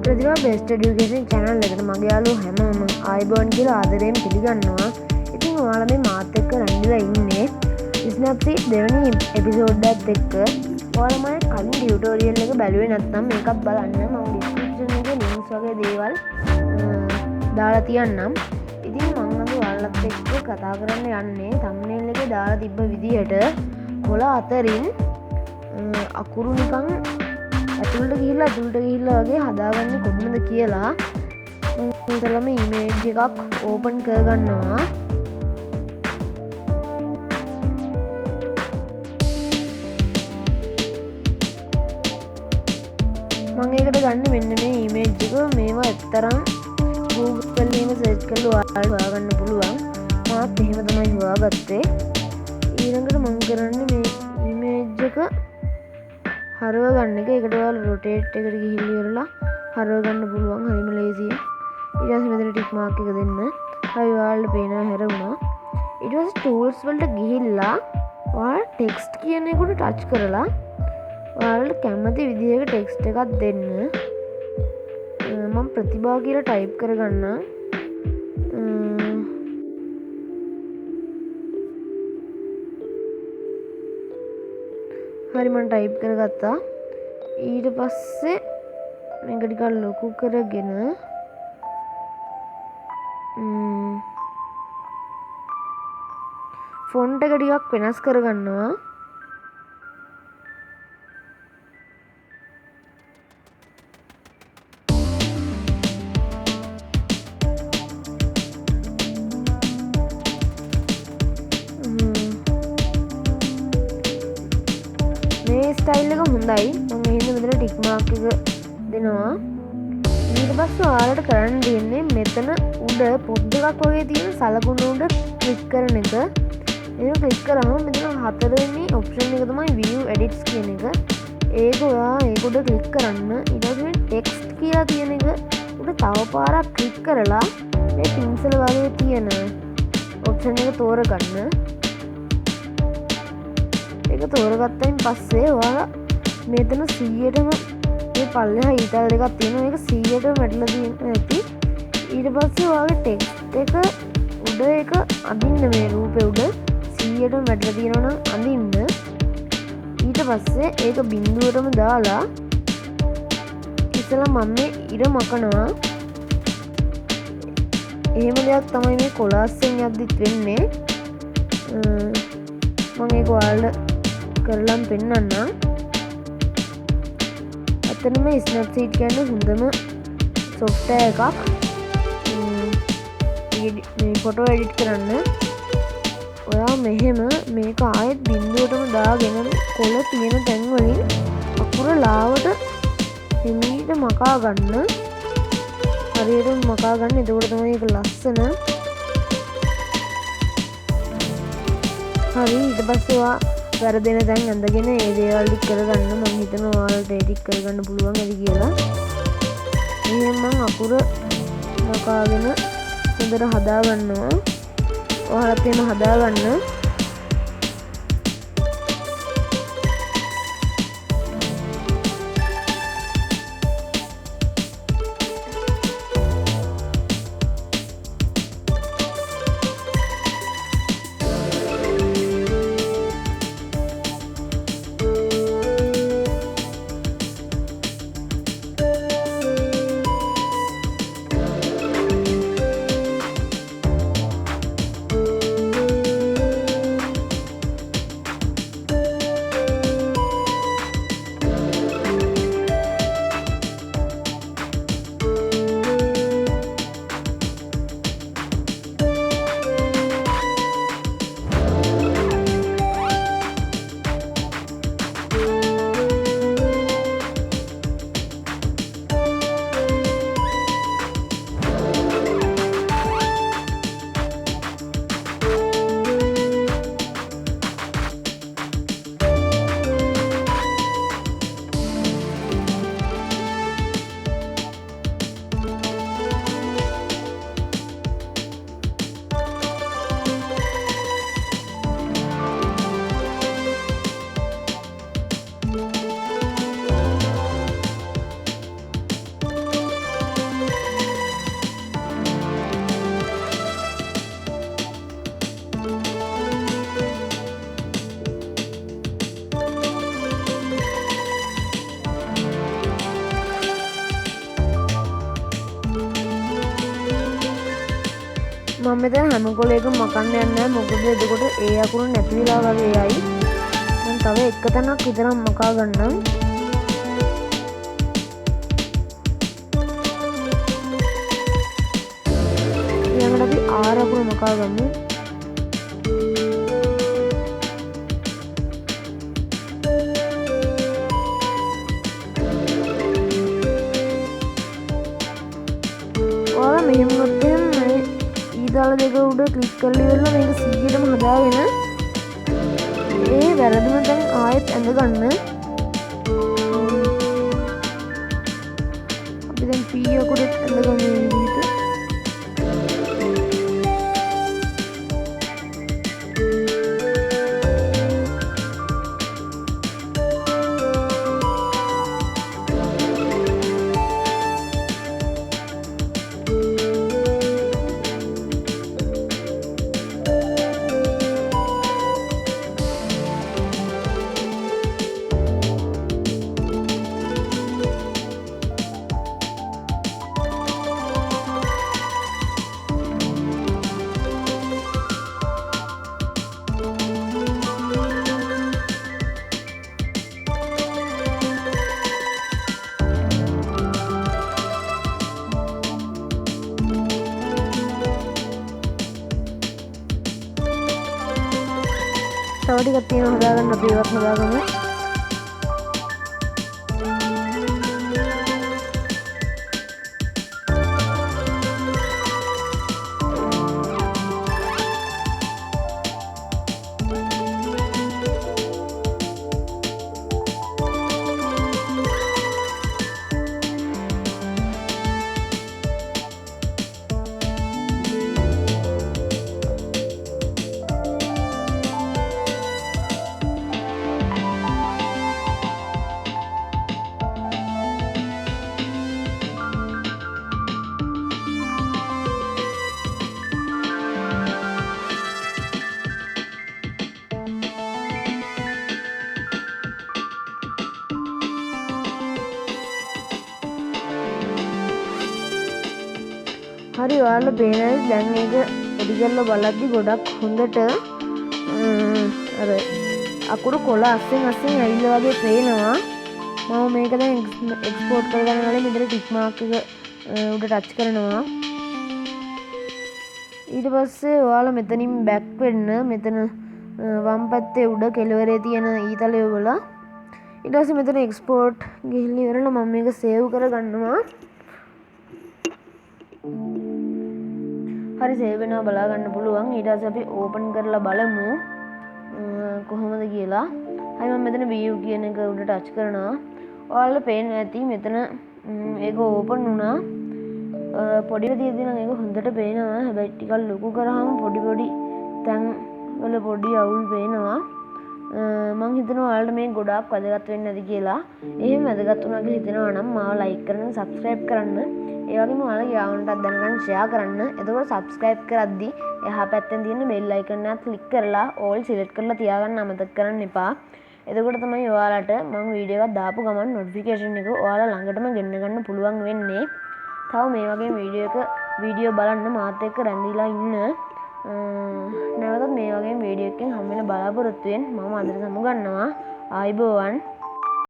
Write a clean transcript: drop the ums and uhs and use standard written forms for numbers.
ප්‍රතිභා best education channel එකට මගේ යාළුවෝ හැමෝම ආයිබෝන් කියලා ආදරයෙන් පිළිගන්නවා. ඉතින් ඔයාලා මේ මාත් එක්ක රැඳිලා ඉන්නේ Snapseed දෙවෙනි එපිසෝඩ් එකත් එක්ක. ඔයාලා මගේ කලින් ටියුටෝරියල් එක බැලුවේ නැත්නම් මේකත් බලන්න. මම ඩිස්ක්‍රිප්ෂන් එකේ links වගේ දේවල් දාලා තියන්නම්. ඉතින් මම අද ඔයාලත් එක්ක කතා කරන්න යන්නේ thumbnail එකේ දාලා තිබ්බ විදියට කොළ අතරින් අකුරු නිකන් ඇතුළට ගිහිල්ලා වගේ හදාගන්නේ කොහොමද කියලා ඉතලම ඉමේජ් එකක් ඕපන් කරගන්නවා. මම ඒකට ගන්න මෙන්න මේ ඉමේජ් එක. මේවා ඇත්තරම් Google එකේම සර්ච් කරලා ඔයාලට හොයාගන්න පුළුවන්. මාත් එහෙම තමයි හොයාගත්තේ. ඊළඟට මම කරන්නේ මේ ඉමේජ් එක හරව ගන්න එක. ඒකට ඔයාලා රොටේට් එකට ගිහිල්ලා ඉවරලා හරව ගන්න පුළුවන්. හරිම ලේසියි. ඊට පස්සේ මෙතන ටික් මාක් එක දෙන්න. හරි ඔයාලට පේනවා හැරුණා. ඊට පස්සේ ටූල්ස් වලට ගිහිල්ලා ඔයාලා ටෙක්ස්ට් කියන එකට ටච් කරලා ඔයාලට කැමති විදිහක ටෙක්ස්ට් එකක් දෙන්න. මම ප්‍රතිභා කියලා ටයිප් කරගන්නම්. හරි මම ටයිප් කරගත්තා. ඊට පස්සේ මේක ටිකක් ලොකු කරගෙන ෆොන්ට් එක ටිකක් වෙනස් කරගන්නවා. ස්ටයිල් එක හොඳයි. මම එහෙනම් මෙතන ටික් මාක් එක දෙනවා. ඊට පස්සේ ඔයාලට කරන්න දෙන්නේ මෙතන උඩ පොත් එකක් වගේ තියෙන සලකුණු උඩ ක්ලික් කරන එක. ඒක ක්ලික් කරාම මෙතන හතරවෙනි ඔප්ෂන් එක තමයි view edits කියන එක. ඒක ඔයා ඒක උඩ ක්ලික් කරන්න. ඊට පස්සේ text කියලා තියෙන එක උඩ තව පාරක් ක්ලික් කරලා මේ පින්සල් වගේ තියෙන ඔප්ෂන් එක තෝරගන්න. ඒක තෝරගත්තයින් පස්සේ ඔයාලා මෙතන 100ටම මේ පල්ලෙහා ඊතල් දෙකක් තියෙනවා. ඒක 100ටම වැටලා තියෙනවා ඇති. ඊට පස්සේ ඔයාගේ ටෙක්ස්ට් එක උඩ එක අඳින්න. මේ රූපේ උඩ 100ටම වැටලා තියෙනවා නම් අඳින්න. ඊට පස්සේ ඒක බිඳුවටම දාලා ඉතලා මම මේ ඉර මකනවා. එහෙම දෙයක් තමයි මේ කොලාස්සෙන් යද්දිත් වෙන්නේ. මම ඒක ඔයාලට කරලම් පෙන්නන්නම්. ඇත්තටම Snapseed කියන්නේ හොඳම software එකක්. මේ ෆොටෝ එඩිට් කරන්න. ඔයා මෙහෙම මේක ආයෙත් බිඳුවටම දාගෙන කොළ තියෙන තැන් වලින් අකුර ලාවට හිමීට මකා ගන්න. හරියට මකා ගන්න. එතකොට තමයි ඒක ලස්සන. හරි ඊට පස්සේ ඔයා වැරදෙන තැන් ඇඳගෙන ඒ දේවල් ටික කරගන්න. මම හිතනවා ඔයාලට ඒ ටික කරගන්න පුළුවන් ඇති කියලා. එහෙනම් මම අකුර මකාගෙන හොඳට හදා ගන්නවා. ඔයාලත් එහෙම හදා ගන්න. මම මෙතන හැම කොලයකම මකන්න යන්නේ නැහැ. මොකද එතකොට ඒ අකුරු නැති වෙලා වගේ යයි. මම තව එක තැනක් විතරක් මකා ගන්නම්. ඊළඟට අපි ආර අකුරු මකා ගමු. මෙහෙම වත්තෙන් ඊදාල දෙක උඩ ක්ලික් කරලා ඉවරලා මේක 100ටම හදාගෙන ඒ වැරදුන තැන් ආයෙත් ඇඳ ගන්න. අපි දැන් P අකුරෙත් ඇඳ ගන්න මේ විදිහට. තව ටිකක් තියෙනවා හදාගන්න. අපි ඒවත් හදාගමු. හරි ඔයාලට පේනද දැන් මේක පොඩි කරලා බලද්දි ගොඩක් හොඳට අර අකුරු කොළ අස්සෙන් ඇවිල්ලා වගේ පේනවා. මම මේක දැන් එක්ස්පෝර්ට් කරගන්න කලින් මෙතන ටික් මාක් එක උඩ ටච් කරනවා. ඊට පස්සේ ඔයාලා මෙතනින් බෑක් වෙන්න මෙතන වම් පැත්තේ උඩ කෙළවරේ තියෙන ඊතලය වල ඊට පස්සේ මෙතන එක්ස්පෝර්ට් ගිහිල්ලා ඉවරලා මම මේක සේව් කරගන්නවා. හරි සේව් වෙනවා බලා ගන්න පුළුවන්. ඊට පස්සේ අපි ඕපන් කරලා බලමු කොහොමද කියලා. හරි මම මෙතන view කියන එක උඩ ටච් කරනවා. ඔයාලට පේන්න ඇති මෙතන ඒක ඕපන් වුණා. පොඩි විදිහදී නම් ඒක හොඳට පේනවා. හැබැයි ටිකක් ලොකු කරාම පොඩි තැන් වල පොඩි අවුල් පේනවා. මං හිතනවා ඔයාලට මේ ගොඩාක් වැදගත් වෙන්නේ නැති කියලා. එහෙම වැදගත් වුණා කියලා හිතනවා නම් මාව like කරන්න, subscribe කරන්න. ඒ වගේම ඔයාලගේ යාළුවන්ටත් දැනගන්න share කරන්න. එතකොට subscribe කරද්දී එහා පැත්තෙන් තියෙන bell icon එක click කරලා all select කරලා තියාගන්න අමතක කරන්න එපා. එතකොට තමයි ඔයාලට මම වීඩියෝ එකක් දාපු ගමන් notification එක ඔයාලා ළඟටම ගෙන්න ගන්න පුළුවන් වෙන්නේ. තව මේ වගේ වීඩියෝ බලන්න මාත් එක්ක රැඳිලා ඉන්න. නැවතත් මේ වගේ වීඩියෝ එකකින් හම්බ වෙන බලාපොරොත්තු වෙන්න මම අදට සමුගන්නවා. ආයිබෝවන්.